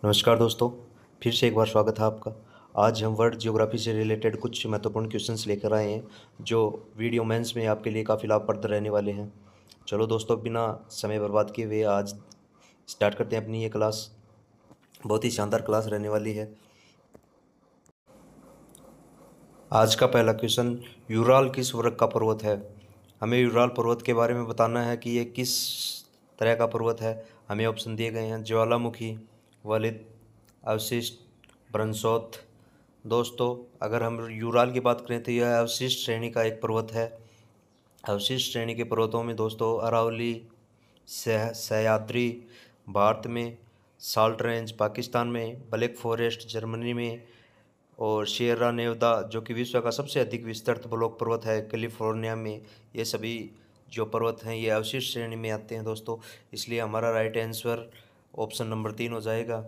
नमस्कार दोस्तों, फिर से एक बार स्वागत है आपका। आज हम वर्ल्ड ज्योग्राफी से रिलेटेड कुछ महत्वपूर्ण क्वेश्चंस लेकर आए हैं जो वीडियो मेंस में आपके लिए काफ़ी लाभप्रद रहने वाले हैं। चलो दोस्तों, बिना समय बर्बाद किए हुए आज स्टार्ट करते हैं अपनी ये क्लास। बहुत ही शानदार क्लास रहने वाली है। आज का पहला क्वेश्चन, यूराल किस वर्ग का पर्वत है? हमें यूराल पर्वत के बारे में बताना है कि ये किस तरह का पर्वत है। हमें ऑप्शन दिए गए हैं: ज्वालामुखी, वलित, अवशिष्ट, ब्रंसोत। दोस्तों, अगर हम यूराल की बात करें तो यह अवशिष्ट श्रेणी का एक पर्वत है। अवशिष्ट श्रेणी के पर्वतों में दोस्तों अरावली, सह्याद्री भारत में, साल्ट रेंज पाकिस्तान में, ब्लैक फॉरेस्ट जर्मनी में और सियरा नेवादा जो कि विश्व का सबसे अधिक विस्तृत ब्लॉक पर्वत है कैलिफोर्निया में। ये सभी जो पर्वत हैं ये अवशिष्ट श्रेणी में आते हैं दोस्तों, इसलिए हमारा राइट आंसर ऑप्शन नंबर 3 हो जाएगा।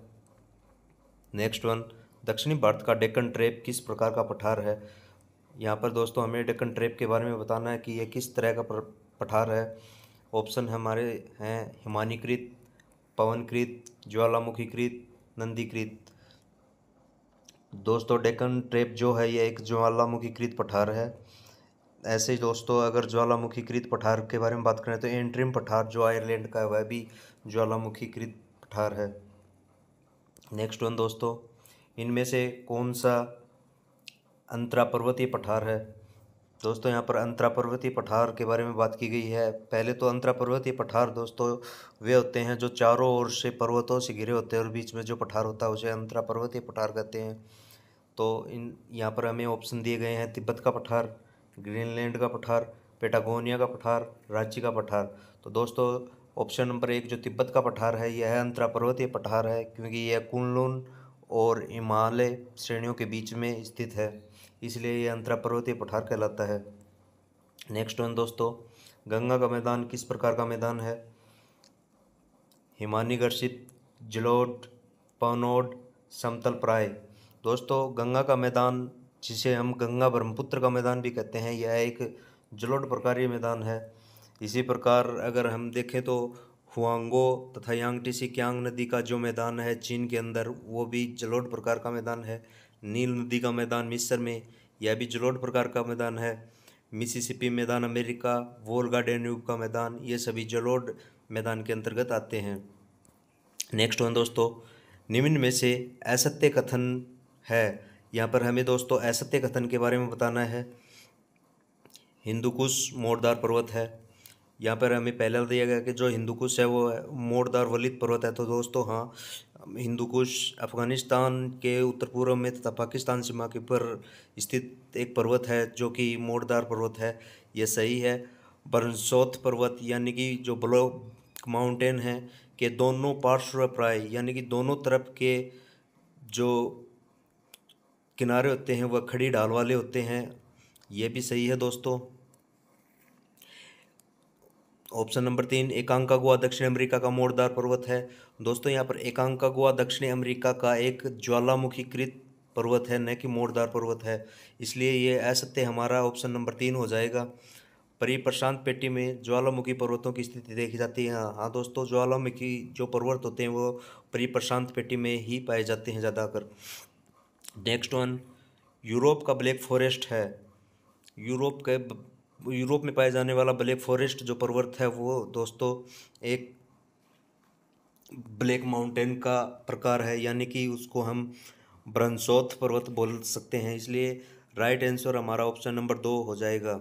नेक्स्ट वन, दक्षिणी भारत का डेक्कन ट्रेप किस प्रकार का पठार है? यहाँ पर दोस्तों हमें डेक्कन ट्रेप के बारे में बताना है कि ये किस तरह का पठार है। ऑप्शन हमारे हैं हिमानीकृत, पवनकृत, ज्वालामुखीकृत, नंदीकृत। दोस्तों, डेक्कन ट्रेप जो है ये एक ज्वालामुखीकृत पठार है। ऐसे ही दोस्तों, अगर ज्वालामुखीकृत पठार के बारे में बात करें तो एंट्रिम पठार जो आयरलैंड का है वह भी ज्वालामुखीकृत पठार है। नेक्स्ट वन दोस्तों, इनमें से कौन सा अंतरा पर्वतीय पठार है? दोस्तों, यहाँ पर अंतरा पर्वतीय पठार के बारे में बात की गई है। पहले तो अंतरा पर्वतीय पठार दोस्तों वे होते हैं जो चारों ओर से पर्वतों से घिरे होते हैं और बीच में जो पठार होता है उसे अंतरा पर्वतीय पठार कहते हैं। तो इन यहाँ पर हमें ऑप्शन दिए गए हैं: तिब्बत का पठार, ग्रीनलैंड का पठार, पेटागोनिया का पठार, रांची का पठार। तो दोस्तों, ऑप्शन नंबर 1 जो तिब्बत का पठार है यह अंतरा पर्वतीय पठार है, क्योंकि यह कुनलुन और हिमालय श्रेणियों के बीच में स्थित है, इसलिए यह अंतरा पर्वतीय पठार कहलाता है। नेक्स्ट वन दोस्तों, गंगा का मैदान किस प्रकार का मैदान है? हिमानी घर्षित, जलोढ़, पवनोड, समतल प्राय। दोस्तों, गंगा का मैदान जिसे हम गंगा ब्रह्मपुत्र का मैदान भी कहते हैं यह एक जलोढ़ प्रकारीय मैदान है। इसी प्रकार अगर हम देखें तो हुआंगो तथा यांगटी सिकियांग नदी का जो मैदान है चीन के अंदर वो भी जलोढ़ प्रकार का मैदान है। नील नदी का मैदान मिस्र में, यह भी जलोढ़ प्रकार का मैदान है। मिसिसिपी मैदान अमेरिका, वोल्गा डैन्यूब का मैदान, ये सभी जलोढ़ मैदान के अंतर्गत आते हैं। नेक्स्ट वन दोस्तों, निम्न में से असत्य कथन है। यहाँ पर हमें दोस्तों असत्य कथन के बारे में बताना है। हिंदुकुश मोड़दार पर्वत है। यहाँ पर हमें पहले दिया गया कि जो हिंदुकुश है वो मोड़दार वलित पर्वत है। तो दोस्तों हाँ, हिंदुकुश अफगानिस्तान के उत्तर पूर्व में तथा पाकिस्तान सीमा के ऊपर स्थित एक पर्वत है जो कि मोड़दार पर्वत है, ये सही है। बरसोत पर्वत यानी कि जो ब्लॉक माउंटेन है के दोनों पार्श्व प्राय यानी कि दोनों तरफ के जो किनारे होते हैं वह खड़ी ढाल वाले होते हैं, ये भी सही है दोस्तों। ऑप्शन नंबर 3, एकांकागुआ दक्षिण अमेरिका का मोड़दार पर्वत है। दोस्तों, यहाँ पर एकांकागुआ दक्षिण अमेरिका का एक ज्वालामुखीकृत पर्वत है, न कि मोड़दार पर्वत है, इसलिए ये असत्य हमारा ऑप्शन नंबर 3 हो जाएगा। परिप्रशांत पेटी में ज्वालामुखी पर्वतों की स्थिति देखी जाती है। हाँ दोस्तों, ज्वालामुखी जो पर्वत होते हैं वो परिप्रशांत पेटी में ही पाए जाते हैं ज़्यादातर। नेक्स्ट वन, यूरोप का ब्लैक फॉरेस्ट है। यूरोप में पाए जाने वाला ब्लैक फॉरेस्ट जो पर्वत है वो दोस्तों एक ब्लैक माउंटेन का प्रकार है, यानी कि उसको हम ब्रंसोथ पर्वत बोल सकते हैं, इसलिए राइट आंसर हमारा ऑप्शन नंबर 2 हो जाएगा।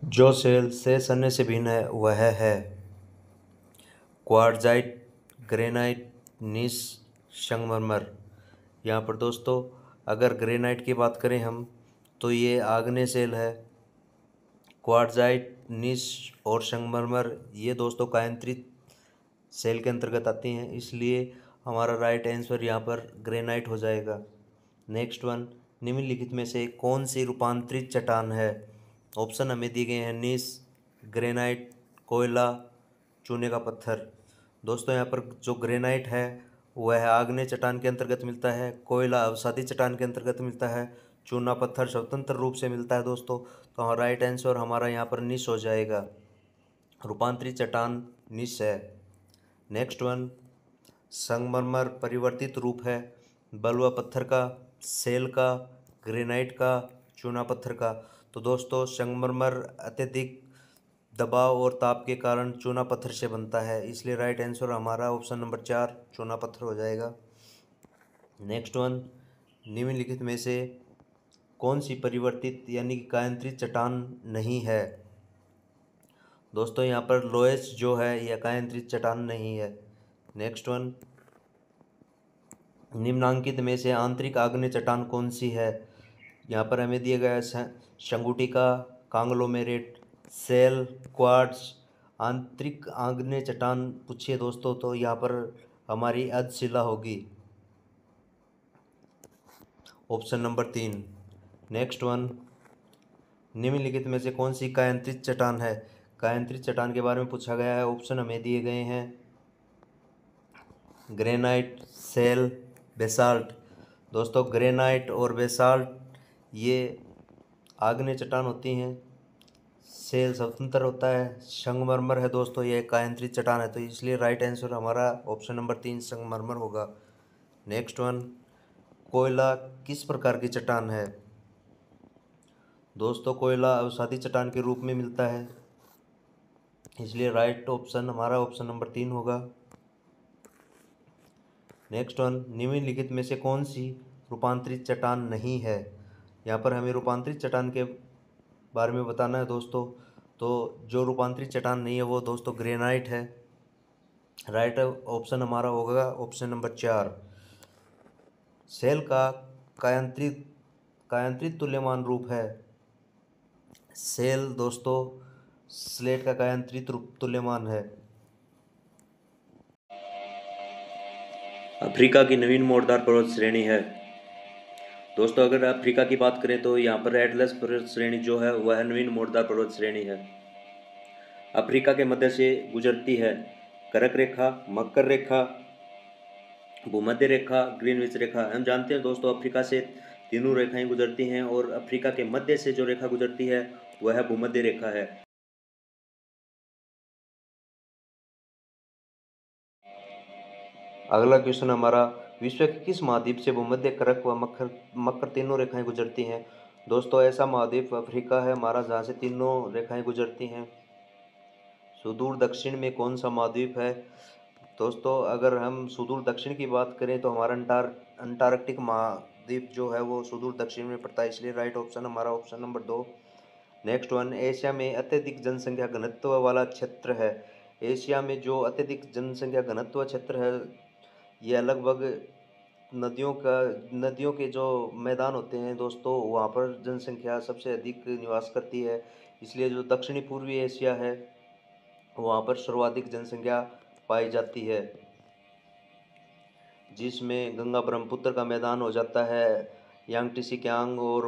जो सेल से सन्ने से भिन्न है वह है क्वार्ट्जाइट, ग्रेनाइट, नीस, संगमरमर। यहाँ पर दोस्तों अगर ग्रेनाइट की बात करें हम तो ये आग्नेय सेल है। क्वार्ट्जाइट, नीस और संगमरमर ये दोस्तों कायांतरित सेल के अंतर्गत आती हैं, इसलिए हमारा राइट आंसर यहाँ पर ग्रेनाइट हो जाएगा। नेक्स्ट वन, निम्नलिखित में से कौन सी रूपांतरित चट्टान है? ऑप्शन हमें दिए गए हैं: नीस, ग्रेनाइट, कोयला, चूने का पत्थर। दोस्तों, यहाँ पर जो ग्रेनाइट है वह आग्नेय चट्टान के अंतर्गत मिलता है, कोयला अवसादी चट्टान के अंतर्गत मिलता है, चूना पत्थर स्वतंत्र रूप से मिलता है दोस्तों। तो राइट आंसर हमारा यहाँ पर नीस हो जाएगा। रूपांतरित चट्टान नीस है। नेक्स्ट वन, संगमरमर परिवर्तित रूप है, बलुआ पत्थर का, सेल का, ग्रेनाइट का, चूना पत्थर का। तो दोस्तों संगमरमर अत्यधिक दबाव और ताप के कारण चूना पत्थर से बनता है, इसलिए राइट आंसर हमारा ऑप्शन नंबर 4 चूना पत्थर हो जाएगा। नेक्स्ट वन, निम्नलिखित में से कौन सी परिवर्तित यानी कि कायांतरित चट्टान नहीं है। दोस्तों यहाँ पर लोएस जो है यह कायांतरित चट्टान नहीं है। नेक्स्ट वन, निम्नांकित में से आंतरिक आग्नेय चट्टान कौन सी है। यहाँ पर हमें दिया गया है संगुटिका, कांग्लोमेरेट, सेल, क्वार्ट्ज। आंतरिक आग्नेय चट्टान पूछिए दोस्तों तो यहाँ पर हमारी अधशिला होगी, ऑप्शन नंबर 3। नेक्स्ट वन, निम्नलिखित में से कौन सी कायांतरित चट्टान है। कायांतरित चट्टान के बारे में पूछा गया है, ऑप्शन हमें दिए गए हैं ग्रेनाइट, सेल, बेसाल्ट। दोस्तों ग्रेनाइट और बेसाल्ट ये आग्नेय चट्टान होती हैं, सेल स्वतंत्र होता है, संगमरमर है दोस्तों ये कायांतरित चट्टान है, तो इसलिए राइट आंसर हमारा ऑप्शन नंबर 3 संगमरमर होगा। नेक्स्ट वन, कोयला किस प्रकार की चट्टान है। दोस्तों कोयला अवसादी चट्टान के रूप में मिलता है, इसलिए राइट ऑप्शन हमारा ऑप्शन नंबर 3 होगा। नेक्स्ट वन, निम्नलिखित में से कौन सी रूपांतरित चट्टान नहीं है। यहाँ पर हमें रूपांतरित चट्टान के बारे में बताना है दोस्तों। तो जो रूपांतरित चट्टान नहीं है वो दोस्तों ग्रेनाइट है। राइट ऑप्शन हमारा होगा ऑप्शन नंबर 4। सेल का कायांतरित तुल्यमान रूप है। सेल दोस्तों स्लेट का कायांतरित तुल्यमान है। अफ्रीका की नवीन मोड़दार पर्वत श्रेणी है। दोस्तों अगर अफ्रीका की बात करें तो यहाँ पर एटलस पर्वत श्रेणी जो है वह नवीन मोड़दार पर्वत श्रेणी है। अफ्रीका के मध्य से गुजरती है कर्क रेखा, मकर रेखा, भूमध्य रेखा, ग्रीनविच रेखा। हम जानते हैं दोस्तों अफ्रीका से तीनों रेखाएं गुजरती हैं और अफ्रीका के मध्य से जो रेखा गुजरती है वह भूमध्य रेखा है। अगला क्वेश्चन हमारा, विश्व के किस महाद्वीप से भूमध्य, कर्क व मकर तीनों रेखाएं गुजरती हैं। दोस्तों ऐसा महाद्वीप अफ्रीका है हमारा जहाँ से तीनों रेखाएं गुजरती हैं। सुदूर दक्षिण में कौन सा महाद्वीप है। दोस्तों अगर हम सुदूर दक्षिण की बात करें तो हमारा अंटार्कटिक महाद्वीप जो है वो सुदूर दक्षिण में पड़ता है, इसलिए राइट ऑप्शन हमारा option number 2। Next one, Asia में अत्यधिक जनसंख्या घनत्व वाला क्षेत्र है। एशिया में जो अत्यधिक जनसंख्या घनत्व क्षेत्र है यह लगभग नदियों के जो मैदान होते हैं दोस्तों वहाँ पर जनसंख्या सबसे अधिक निवास करती है, इसलिए जो दक्षिणी पूर्वी एशिया है वहाँ पर सर्वाधिक जनसंख्या पाई जाती है, जिसमें गंगा ब्रह्मपुत्र का मैदान हो जाता है, यांगटी सिकियांग और